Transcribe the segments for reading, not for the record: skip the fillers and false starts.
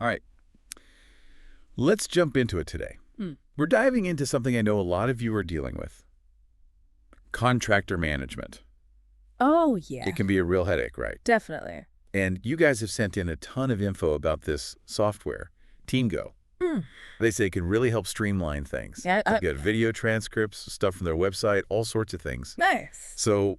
All right, let's jump into it today. Mm. We're diving into something I know a lot of you are dealing with. Contractor management. Oh, yeah. It can be a real headache, right? Definitely. And you guys have sent in a ton of info about this software, Teamgo. Mm. They say it can really help streamline things. Yeah, They've got video transcripts, stuff from their website, all sorts of things. Nice. So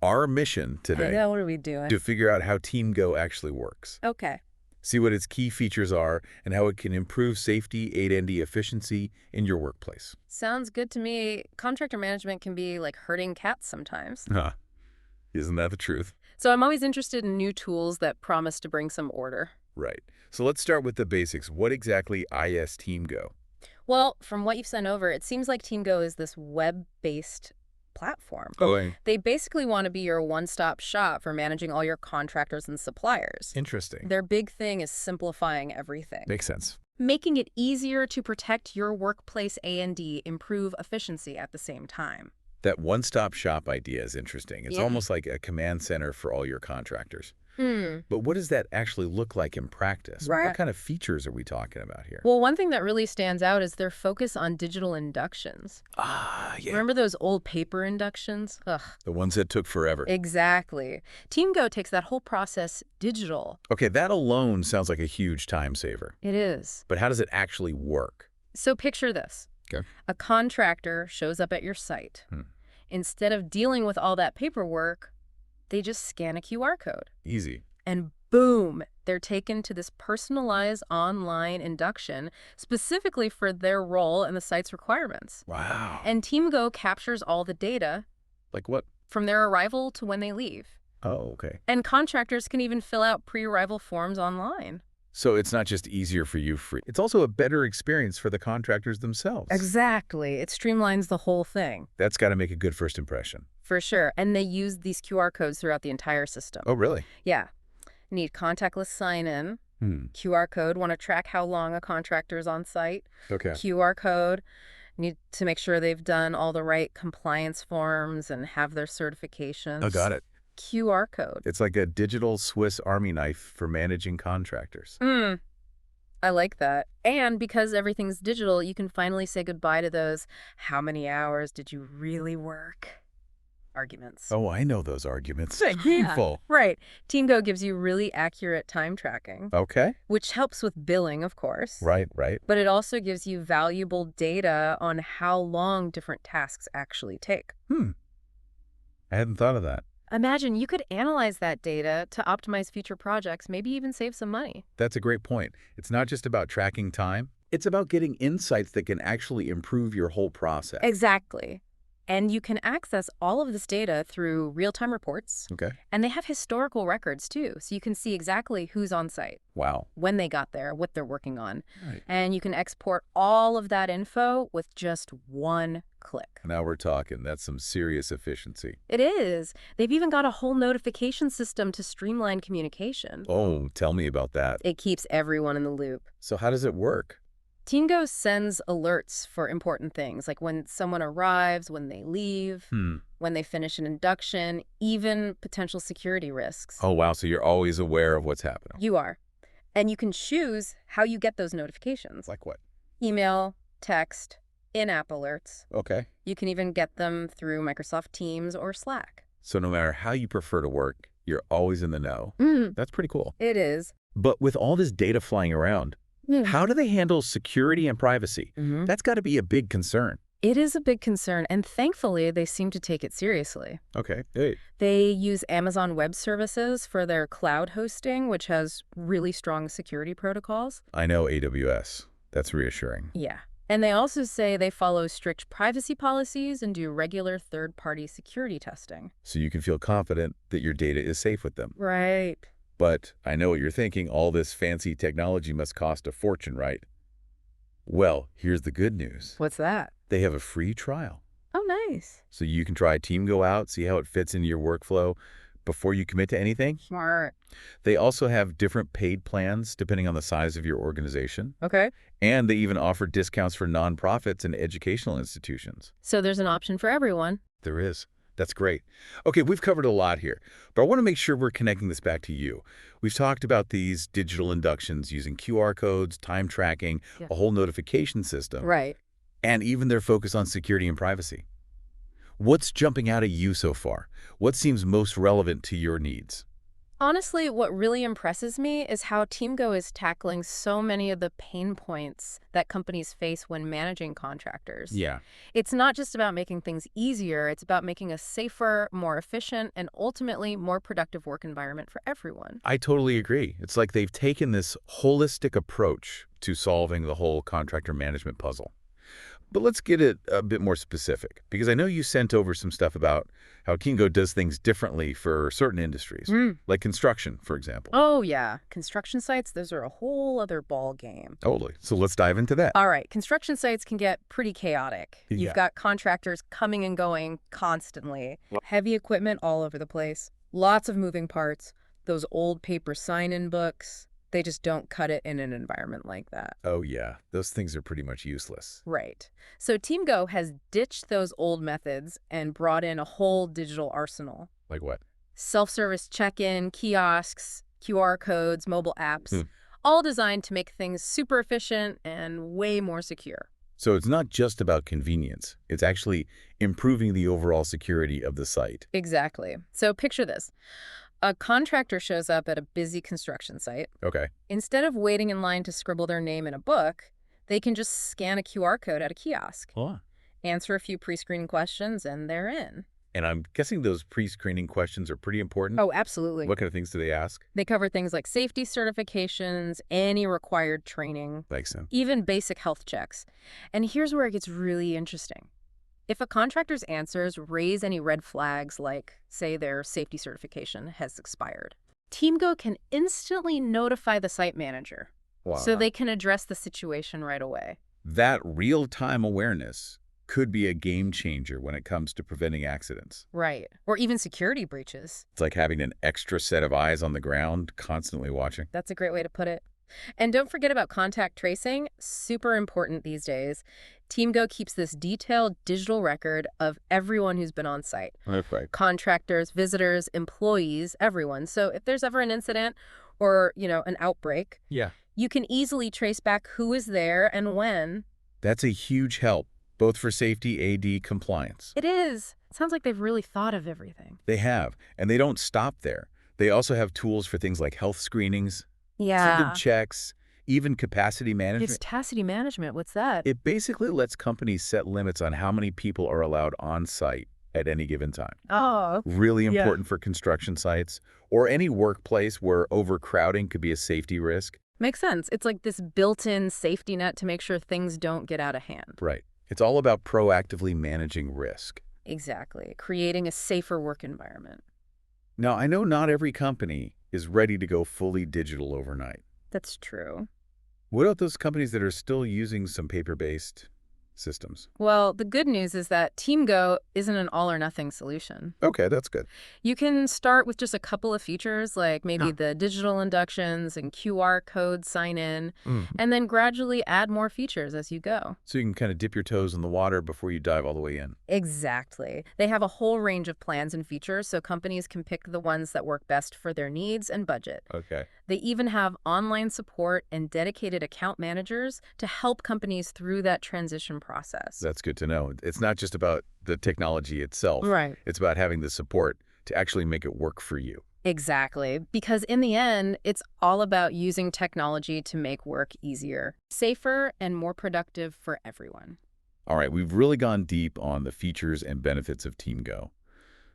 our mission I today know, what are we doing? to figure out how Teamgo actually works. Okay. See what its key features are and how it can improve safety, aid efficiency in your workplace. Sounds good to me. Contractor management can be like herding cats sometimes. Huh. Isn't that the truth? So I'm always interested in new tools that promise to bring some order. Right. So let's start with the basics. What exactly is Teamgo? Well, from what you've sent over, it seems like Teamgo is this web-based platform. They basically want to be your one-stop shop for managing all your contractors and suppliers. Interesting. Their big thing is simplifying everything. Makes sense. Making it easier to protect your workplace A&D, improve efficiency at the same time. That one-stop shop idea is interesting. It's Yeah. almost like a command center for all your contractors. Hmm. But what does that actually look like in practice? Right. What kind of features are we talking about here? Well, one thing that really stands out is their focus on digital inductions. Yeah. Remember those old paper inductions? Ugh. The ones that took forever. Exactly. Teamgo takes that whole process digital. Okay, that alone sounds like a huge time saver. It is. But how does it actually work? So picture this. Okay. A contractor shows up at your site. Instead of dealing with all that paperwork, they just scan a QR code. Easy. And boom, they're taken to this personalized online induction specifically for their role and the site's requirements. Wow. And Teamgo captures all the data Like what? from their arrival to when they leave. Oh, okay. And contractors can even fill out pre-arrival forms online. So it's not just easier for you, it's also a better experience for the contractors themselves. Exactly. It streamlines the whole thing. That's got to make a good first impression. For sure. And they use these QR codes throughout the entire system. Oh, really? Yeah. Need contactless sign-in. QR code, want to track how long a contractor's on site. Okay. QR code, need to make sure they've done all the right compliance forms and have their certifications. Oh, got it. QR code. It's like a digital Swiss Army knife for managing contractors. I like that. And because everything's digital, you can finally say goodbye to those "how many hours did you really work?" arguments. Oh, I know those arguments. Yeah. Painful. Right. Teamgo gives you really accurate time tracking, Okay. which helps with billing, of course. Right. But it also gives you valuable data on how long different tasks actually take. I hadn't thought of that. Imagine you could analyze that data to optimize future projects, maybe even save some money. That's a great point. It's not just about tracking time. It's about getting insights that can actually improve your whole process. Exactly. And you can access all of this data through real-time reports. Okay. And they have historical records, too, so you can see exactly who's on site, Wow. when they got there, what they're working on. Right. And you can export all of that info with just one click. Now we're talking. That's some serious efficiency. It is. They've even got a whole notification system to streamline communication. Oh, tell me about that. It keeps everyone in the loop. So how does it work? Teamgo sends alerts for important things, like when someone arrives, when they leave, when they finish an induction, even potential security risks. Oh, wow. So you're always aware of what's happening. You are. And you can choose how you get those notifications. Like what? Email, text, in-app alerts. Okay. You can even get them through Microsoft Teams or Slack. So no matter how you prefer to work, you're always in the know. That's pretty cool. It is. But with all this data flying around, how do they handle security and privacy? That's got to be a big concern. It is a big concern, and thankfully, they seem to take it seriously. Okay. Hey. They use Amazon Web Services for their cloud hosting, which has really strong security protocols. I know AWS. That's reassuring. Yeah. And they also say they follow strict privacy policies and do regular third-party security testing. So you can feel confident that your data is safe with them. Right. But I know what you're thinking. All this fancy technology must cost a fortune, right? Well, here's the good news. What's that? They have a free trial. Oh, nice. So you can try Teamgo out, see how it fits into your workflow before you commit to anything. Smart. They also have different paid plans depending on the size of your organization. Okay. And they even offer discounts for nonprofits and educational institutions. So there's an option for everyone. There is. That's great. Okay, we've covered a lot here, but I want to make sure we're connecting this back to you. We've talked about these digital inductions using QR codes, time tracking, Yeah. a whole notification system, Right. and even their focus on security and privacy. What's jumping out at you so far? What seems most relevant to your needs? Honestly, what really impresses me is how Teamgo is tackling so many of the pain points that companies face when managing contractors. Yeah, It's not just about making things easier, it's about making a safer, more efficient, and ultimately more productive work environment for everyone. I totally agree. It's like they've taken this holistic approach to solving the whole contractor management puzzle. But let's get it a bit more specific, because I know you sent over some stuff about how Kingo does things differently for certain industries, Mm. like construction, for example. Oh, yeah. Construction sites, those are a whole other ball game. Totally. So let's dive into that. All right, construction sites can get pretty chaotic. Yeah. You've got contractors coming and going constantly, heavy equipment all over the place, lots of moving parts, those old paper sign-in books. They just don't cut it in an environment like that. Oh, yeah. Those things are pretty much useless. Right. So Teamgo has ditched those old methods and brought in a whole digital arsenal. Like what? Self-service check-in, kiosks, QR codes, mobile apps, Hmm. all designed to make things super efficient and way more secure. So it's not just about convenience. It's actually improving the overall security of the site. Exactly. So picture this. A contractor shows up at a busy construction site. Okay. Instead of waiting in line to scribble their name in a book, they can just scan a QR code at a kiosk, Oh. answer a few pre-screening questions, and they're in. And I'm guessing those pre-screening questions are pretty important. Oh, absolutely. What kind of things do they ask? They cover things like safety certifications, any required training, Makes sense. even basic health checks. And here's where it gets really interesting. If a contractor's answers raise any red flags, like, say, their safety certification has expired, Teamgo can instantly notify the site manager Wow. so they can address the situation right away. That real-time awareness could be a game changer when it comes to preventing accidents. Right. Or even security breaches. It's like having an extra set of eyes on the ground, constantly watching. That's a great way to put it. And don't forget about contact tracing, super important these days. Teamgo keeps this detailed digital record of everyone who's been on site. Right. Contractors, visitors, employees, everyone. So if there's ever an incident or, an outbreak, Yeah. you can easily trace back who is there and when. That's a huge help, both for safety, AD, compliance. It is. Sounds like they've really thought of everything. They have, and they don't stop there. They also have tools for things like health screenings, symptom checks, even capacity management. It's capacity management. What's that? It basically lets companies set limits on how many people are allowed on site at any given time. Oh, Really yeah. important for construction sites or any workplace where overcrowding could be a safety risk. makes sense. It's like this built-in safety net to make sure things don't get out of hand. Right. It's all about proactively managing risk. Exactly. Creating a safer work environment. Now, I know not every company is ready to go fully digital overnight. That's true. What about those companies that are still using some paper-based systems? Well, the good news is that Teamgo isn't an all-or-nothing solution. Okay, that's good. You can start with just a couple of features, like maybe Huh. the digital inductions and QR code sign-in, Mm. and then gradually add more features as you go. So you can kind of dip your toes in the water before you dive all the way in. Exactly. They have a whole range of plans and features, so companies can pick the ones that work best for their needs and budget. Okay. They even have online support and dedicated account managers to help companies through that transition process. That's good to know. It's not just about the technology itself. Right. It's about having the support to actually make it work for you. Exactly. Because in the end, it's all about using technology to make work easier, safer, and more productive for everyone. All right, we've really gone deep on the features and benefits of Teamgo,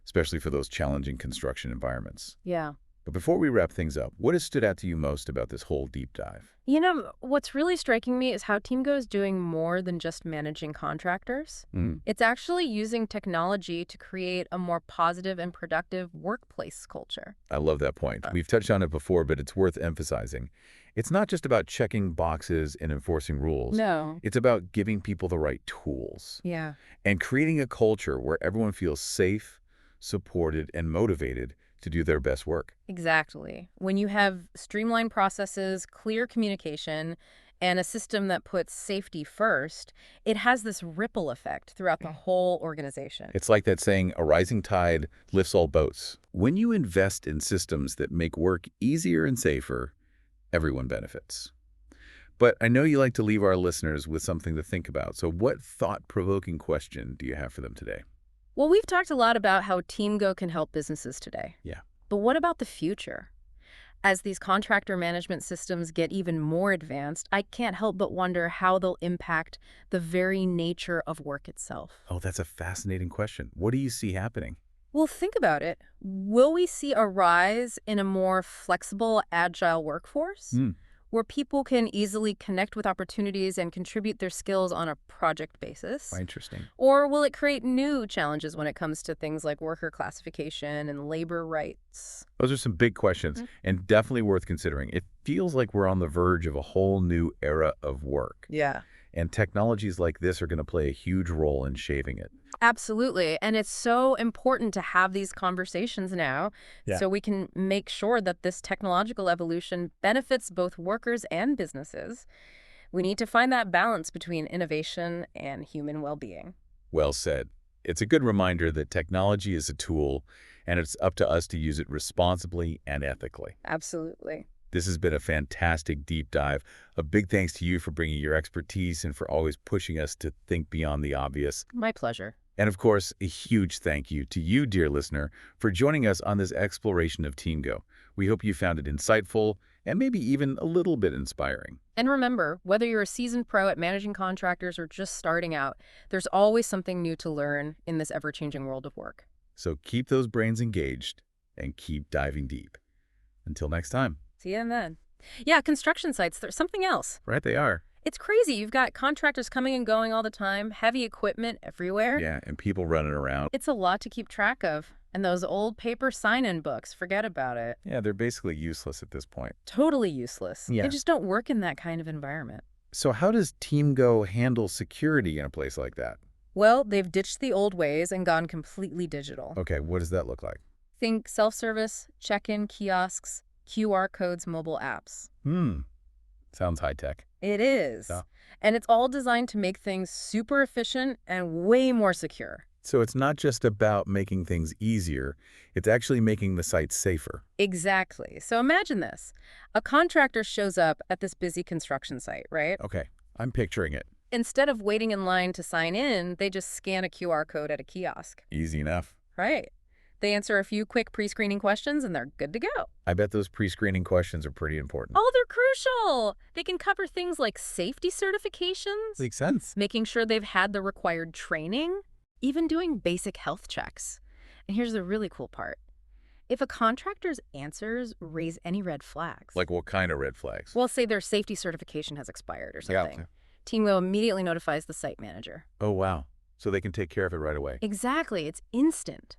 especially for those challenging construction environments. Yeah. But before we wrap things up, what has stood out to you most about this whole deep dive? What's really striking me is how Teamgo is doing more than just managing contractors. Mm. It's actually using technology to create a more positive and productive workplace culture. I love that point. We've touched on it before, but it's worth emphasizing. It's not just about checking boxes and enforcing rules. No. It's about giving people the right tools Yeah. and creating a culture where everyone feels safe, supported, and motivated to do their best work. Exactly. When you have streamlined processes, clear communication, and a system that puts safety first, it has this ripple effect throughout the whole organization. It's like that saying, a rising tide lifts all boats. When you invest in systems that make work easier and safer, everyone benefits. But I know you like to leave our listeners with something to think about. So what thought-provoking question do you have for them today? Well, we've talked a lot about how Teamgo can help businesses today. Yeah. But what about the future? As these contractor management systems get even more advanced, I can't help but wonder how they'll impact the very nature of work itself. Oh, that's a fascinating question. What do you see happening? Well, think about it. Will we see a rise in a more flexible, agile workforce? Hmm. Where people can easily connect with opportunities and contribute their skills on a project basis? Interesting. Or will it create new challenges when it comes to things like worker classification and labor rights? Those are some big questions and definitely worth considering. It feels like we're on the verge of a whole new era of work. Yeah. And technologies like this are going to play a huge role in shaping it. Absolutely. And it's so important to have these conversations now so we can make sure that this technological evolution benefits both workers and businesses. We need to find that balance between innovation and human well-being. Well said. It's a good reminder that technology is a tool, and it's up to us to use it responsibly and ethically. Absolutely. This has been a fantastic deep dive. A big thanks to you for bringing your expertise and for always pushing us to think beyond the obvious. My pleasure. And of course, a huge thank you to you, dear listener, for joining us on this exploration of Teamgo. We hope you found it insightful and maybe even a little bit inspiring. And remember, whether you're a seasoned pro at managing contractors or just starting out, there's always something new to learn in this ever-changing world of work. So keep those brains engaged and keep diving deep. Until next time. See you then. Yeah, construction sites, there's something else. Right, they are. It's crazy. You've got contractors coming and going all the time, heavy equipment everywhere. Yeah, and people running around. It's a lot to keep track of. And those old paper sign-in books, forget about it. Yeah, they're basically useless at this point. Totally useless. Yeah. They just don't work in that kind of environment. So how does Teamgo handle security in a place like that? Well, they've ditched the old ways and gone completely digital. Okay, what does that look like? Think self-service, check-in kiosks, QR codes, mobile apps. Sounds high-tech. It is. Yeah. And it's all designed to make things super efficient and way more secure. So it's not just about making things easier, it's actually making the site safer. Exactly. So imagine this. A contractor shows up at this busy construction site, right? Okay, I'm picturing it. Instead of waiting in line to sign in, they just scan a QR code at a kiosk. Easy enough. Right. They answer a few quick pre-screening questions and they're good to go. I bet those pre-screening questions are pretty important. Oh, they're crucial. They can cover things like safety certifications, Makes sense. making sure they've had the required training, even doing basic health checks. And here's the really cool part. If a contractor's answers raise any red flags, Like what kind of red flags? well, say their safety certification has expired or Yeah. something, Teamgo immediately notifies the site manager. Oh, wow. So they can take care of it right away. Exactly. It's instant.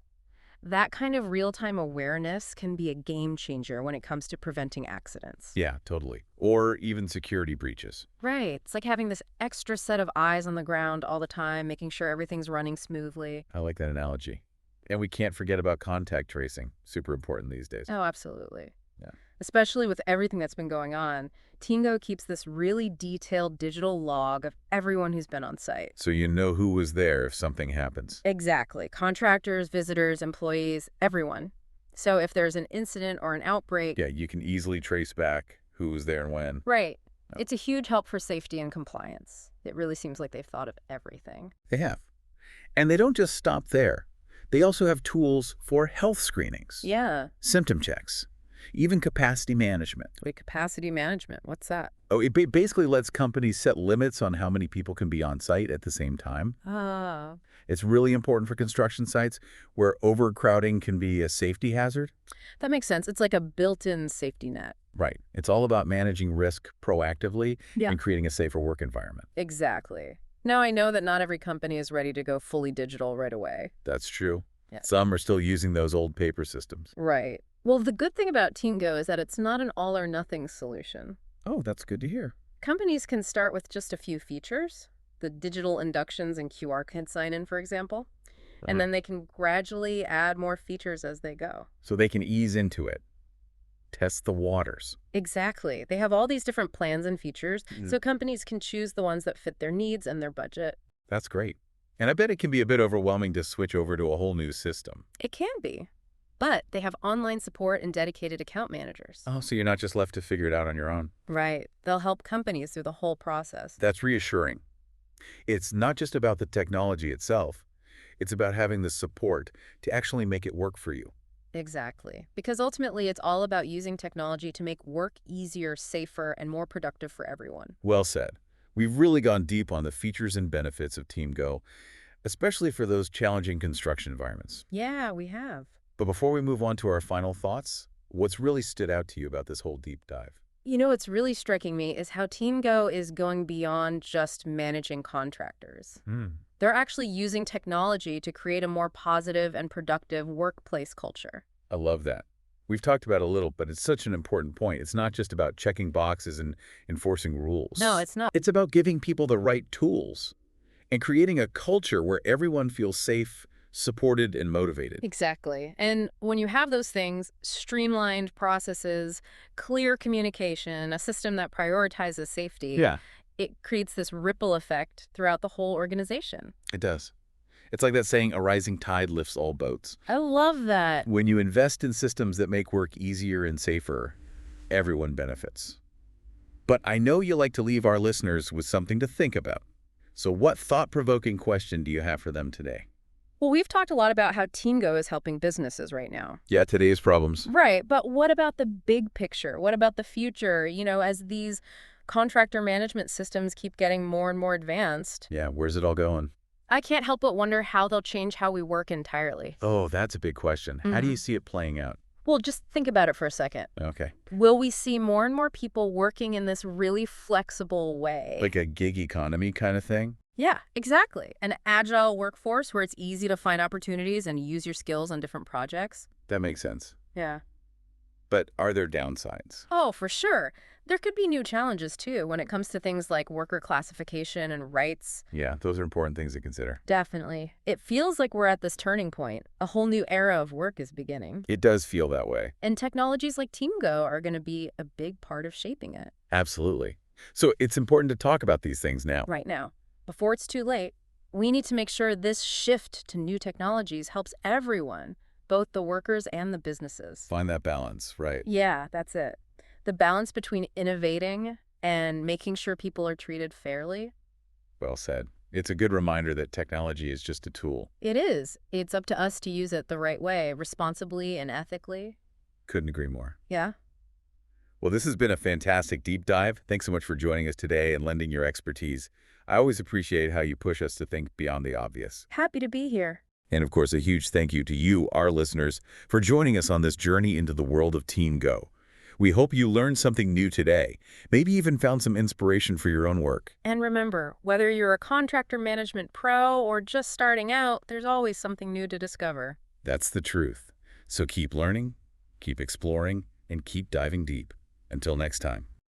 That kind of real-time awareness can be a game changer when it comes to preventing accidents. Yeah, totally. Or even security breaches. Right. It's like having this extra set of eyes on the ground all the time, making sure everything's running smoothly. I like that analogy. And we can't forget about contact tracing. Super important these days. Oh, absolutely. Yeah. Especially with everything that's been going on, Teamgo keeps this really detailed digital log of everyone who's been on site. So you know who was there if something happens. Exactly. Contractors, visitors, employees, everyone. So if there's an incident or an outbreak... Yeah, you can easily trace back who was there and when. Right. Oh. It's a huge help for safety and compliance. It really seems like they've thought of everything. They have. And they don't just stop there. They also have tools for health screenings, Yeah. symptom checks, even capacity management. Wait, capacity management. What's that? Oh, it basically lets companies set limits on how many people can be on site at the same time. Ah. It's really important for construction sites where overcrowding can be a safety hazard. That makes sense. It's like a built-in safety net. Right. It's all about managing risk proactively Yeah. and creating a safer work environment. Exactly. Now, I know that not every company is ready to go fully digital right away. That's true. Yeah. Some are still using those old paper systems. Right. Well, the good thing about Teamgo is that it's not an all-or-nothing solution. Oh, that's good to hear. Companies can start with just a few features, the digital inductions and QR code sign-in, for example, and then they can gradually add more features as they go. So they can ease into it. test the waters. Exactly. They have all these different plans and features, Mhm. so companies can choose the ones that fit their needs and their budget. That's great. And I bet it can be a bit overwhelming to switch over to a whole new system. It can be. But they have online support and dedicated account managers. Oh, so you're not just left to figure it out on your own. Right. They'll help companies through the whole process. That's reassuring. It's not just about the technology itself. It's about having the support to actually make it work for you. Exactly. Because ultimately, it's all about using technology to make work easier, safer, and more productive for everyone. Well said. We've really gone deep on the features and benefits of Teamgo, especially for those challenging construction environments. Yeah, we have. But before we move on to our final thoughts, what's really stood out to you about this whole deep dive? What's really striking me is how Teamgo is going beyond just managing contractors. They're actually using technology to create a more positive and productive workplace culture. I love that. We've talked about it a little, but it's such an important point. It's not just about checking boxes and enforcing rules. No, it's not. It's about giving people the right tools and creating a culture where everyone feels safe, supported, and motivated. Exactly. And when you have those things, streamlined processes, clear communication, a system that prioritizes safety, Yeah, it creates this ripple effect throughout the whole organization. it does. It's like that saying, a rising tide lifts all boats. I love that. When you invest in systems that make work easier and safer, everyone benefits. But I know you like to leave our listeners with something to think about. So what thought-provoking question do you have for them today? Well, we've talked a lot about how Teamgo is helping businesses right now. Yeah, today's problems. Right, but what about the big picture? What about the future? As these contractor management systems keep getting more and more advanced, Yeah, where's it all going? I can't help but wonder how they'll change how we work entirely. Oh, that's a big question. How do you see it playing out? Well, just think about it for a second. Okay. Will we see more and more people working in this really flexible way? Like a gig economy kind of thing? Yeah, exactly. An agile workforce where it's easy to find opportunities and use your skills on different projects. That makes sense. Yeah. But are there downsides? Oh, for sure. There could be new challenges, too, when it comes to things like worker classification and rights. Yeah, those are important things to consider. Definitely. It feels like we're at this turning point. A whole new era of work is beginning. It does feel that way. And technologies like Teamgo are going to be a big part of shaping it. Absolutely. So it's important to talk about these things now. Right now, before it's too late, we need to make sure this shift to new technologies helps everyone, both the workers and the businesses. Find that balance, right? Yeah, that's it. The balance between innovating and making sure people are treated fairly. Well said. It's a good reminder that technology is just a tool. It is. It's up to us to use it the right way, responsibly and ethically. Couldn't agree more. Yeah? Well, this has been a fantastic deep dive. Thanks so much for joining us today and lending your expertise. I always appreciate how you push us to think beyond the obvious. Happy to be here. And of course, a huge thank you to you, our listeners, for joining us on this journey into the world of Teamgo. We hope you learned something new today, maybe even found some inspiration for your own work. And remember, whether you're a contractor management pro or just starting out, there's always something new to discover. That's the truth. So keep learning, keep exploring, and keep diving deep. Until next time.